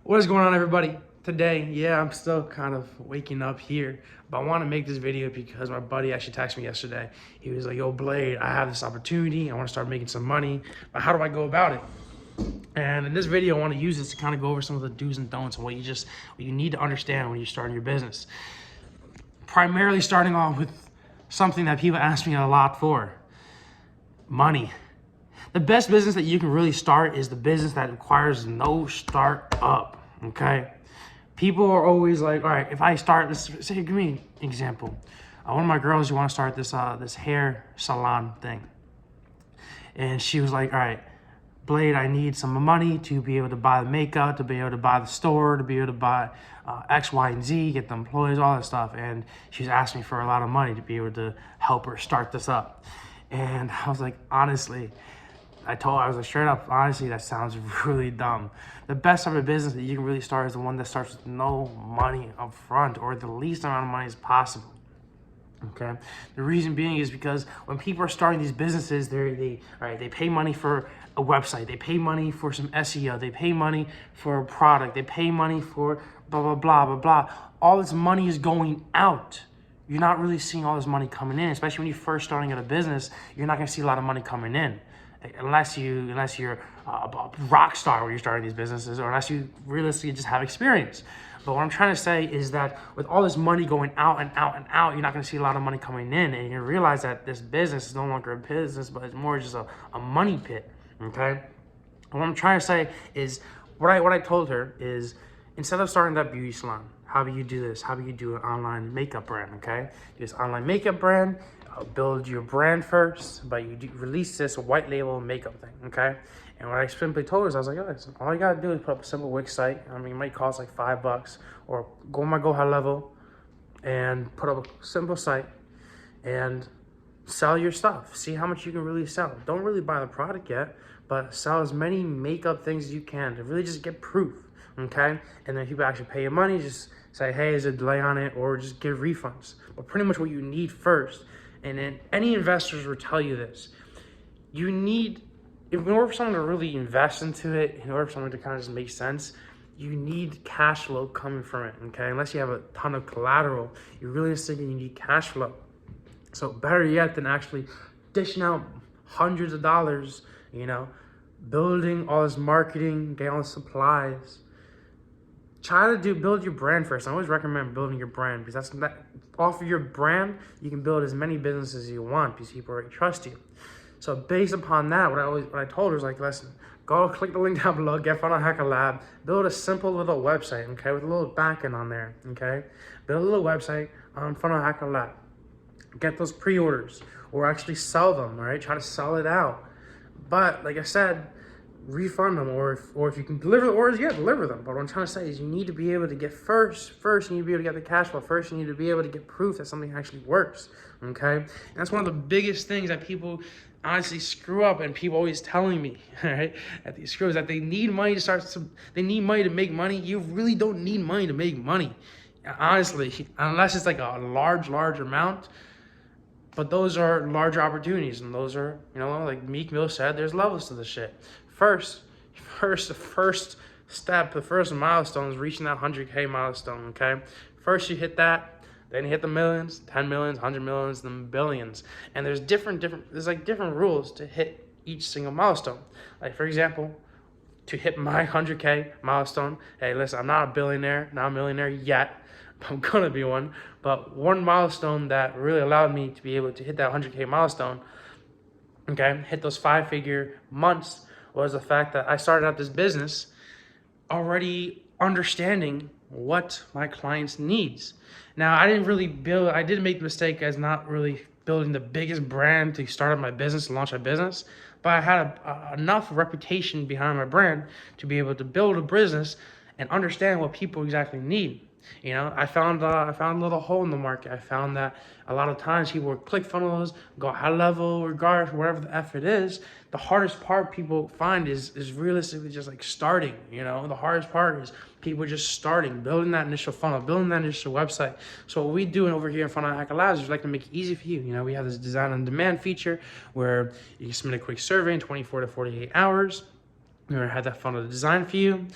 What is going on, everybody? Today, yeah, I'm still kind of waking up here, but I want to make this video because my buddy actually texted me yesterday. He was like, yo, Blade, I have this opportunity. I want to start making some money, but how do I go about it? And in this video, I want to use this to kind of go over some of the do's and don'ts and what you need to understand when you're starting your business. Primarily starting off with something that people ask me a lot for: money. The best business that you can really start is the business that requires no startup, okay? People are always like, all right, if I start this, say, give me an example. One of my girls, you want to start this hair salon thing. And she was like, all right, Blade, I need some money to be able to buy the makeup, to be able to buy the store, to be able to buy X, Y, and Z, get the employees, all that stuff. And she was asking me for a lot of money to be able to help her start this up. And I was like, honestly, I was like, straight up, honestly, that sounds really dumb. The best type of business that you can really start is the one that starts with no money up front, or the least amount of money as possible. Okay, the reason being is because when people are starting these businesses, they pay money for a website, they pay money for some SEO, they pay money for a product, they pay money for blah blah blah blah blah. All this money is going out. You're not really seeing all this money coming in, especially when you're first starting at a business. You're not going to see a lot of money coming in, unless you're a rock star when you're starting these businesses, or unless you realistically just have experience. But what I'm trying to say is that with all this money going out and out and out, you're not going to see a lot of money coming in, and you realize that this business is no longer a business, but it's more just a money pit. Okay. What I'm trying to say is, what I told her is, instead of starting that beauty salon, how do you do this? How do you do an online makeup brand? Okay, do this online makeup brand. Build your brand first, but you release this white label makeup thing. Okay, and what I simply told her is, I was like, oh, listen, all you gotta do is put up a simple Wix site. I mean, it might cost like $5, or go on my Go High Level and put up a simple site and sell your stuff. See how much you can really sell. Don't really buy the product yet, but sell as many makeup things as you can to really just get proof. Okay, and then people actually pay you money. Just say, hey, is a delay on it, or just give refunds. But pretty much what you need first, and then any investors will tell you this: you need, in order for someone to really invest into it, in order for someone to kind of just make sense, you need cash flow coming from it. Okay, unless you have a ton of collateral, you really thinking you need cash flow. So better yet than actually dishing out hundreds of dollars, building all this marketing, getting all the supplies. Try to build your brand first. I always recommend building your brand, because off of your brand, you can build as many businesses as you want, because people already trust you. So based upon that, what I told her is like, listen, go click the link down below, get Funnel Hacker Lab, build a simple little website, okay, with a little backend on there, okay? Build a little website on Funnel Hacker Lab. Get those pre-orders, or actually sell them, all right? Try to sell it out. But like I said, refund them, or if you can deliver the orders, yeah, deliver them. But what I'm trying to say is, you need to be able to get first you need to be able to get the cash flow first. You need to be able to get proof that something actually works. Okay, and that's one of the biggest things that people honestly screw up, and people always telling me, all right, that these screws, that they need money they need money to make money. You really don't need money to make money, honestly, unless it's like a large amount. But those are larger opportunities, and those are, like Meek Mill said, there's levels to the shit. The first step, the first milestone is reaching that 100K milestone, okay? First you hit that, then you hit the millions, 10 millions, 100 millions, then billions. And there's different rules to hit each single milestone. Like, for example, to hit my 100K milestone, hey, listen, I'm not a billionaire, not a millionaire yet, but I'm gonna be one. But one milestone that really allowed me to be able to hit that 100K milestone, okay, hit those 5-figure months, was the fact that I started out this business already understanding what my clients' needs. Now, I did make the mistake as not really building the biggest brand to start up my business, launch my business, but I had enough reputation behind my brand to be able to build a business and understand what people exactly need. I found a little hole in the market. I found that a lot of times people would click funnels, go high level, regardless, whatever the F it is. The hardest part people find is realistically just like starting. The hardest part is people just starting, building that initial funnel, building that initial website. So what we do over here in Funnel Hacker Labs is we like to make it easy for you. We have this design on demand feature where you can submit a quick survey in 24 to 48 hours. We're gonna have that funnel design for you.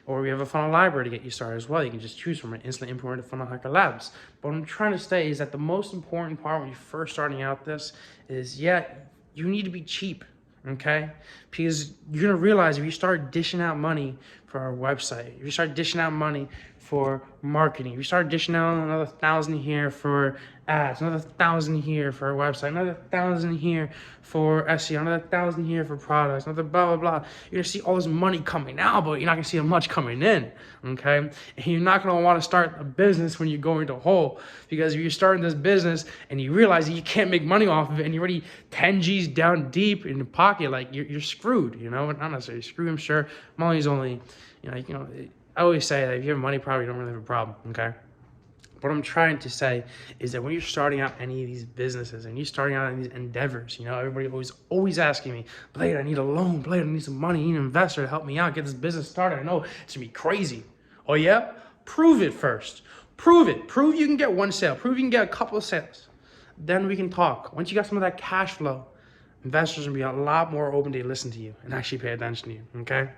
Or we have a funnel library to get you started as well. You can just choose from it, instantly import into Funnel Hacker Labs. But what I'm trying to say is that the most important part when you're first starting out this is, yeah, you need to be cheap, okay? Because you're gonna realize if you start dishing out money for our website, if you start dishing out money for marketing, if you start dishing out another 1,000 here for ads, another 1,000 here for our website, another 1,000 here for SEO, another 1,000 here for products, another blah, blah, blah. You're gonna see all this money coming out, but you're not gonna see much coming in, okay? And you're not gonna wanna start a business when you're going to hole, because if you're starting this business and you realize that you can't make money off of it and you're already 10 G's down deep in your pocket, like you're screwed, you know? Not necessarily screwed, I'm sure. Money's only, I always say that if you have a money problem, you don't really have a problem, okay? What I'm trying to say is that when you're starting out any of these businesses and you're starting out in these endeavors, everybody always asking me, Blade, I need a loan. Blade, I need some money. I need an investor to help me out, get this business started. I know it's gonna be crazy. Oh yeah? Prove it first. Prove it. Prove you can get one sale. Prove you can get a couple of sales. Then we can talk. Once you got some of that cash flow, investors will be a lot more open to listen to you and actually pay attention to you, okay?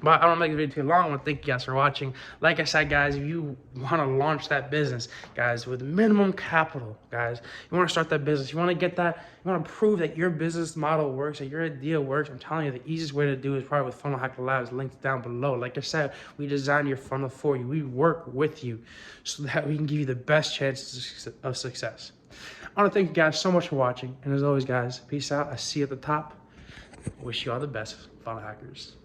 But I don't make the video too long. I want to thank you guys for watching. Like I said, guys, if you want to launch that business, guys, with minimum capital, guys, you want to start that business, you want to get that, you want to prove that your business model works, that your idea works, I'm telling you, the easiest way to do it is probably with Funnel Hacker Labs, linked down below. Like I said, we design your funnel for you. We work with you so that we can give you the best chances of success. I want to thank you guys so much for watching. And as always, guys, peace out. I see you at the top. Wish you all the best, Funnel Hackers.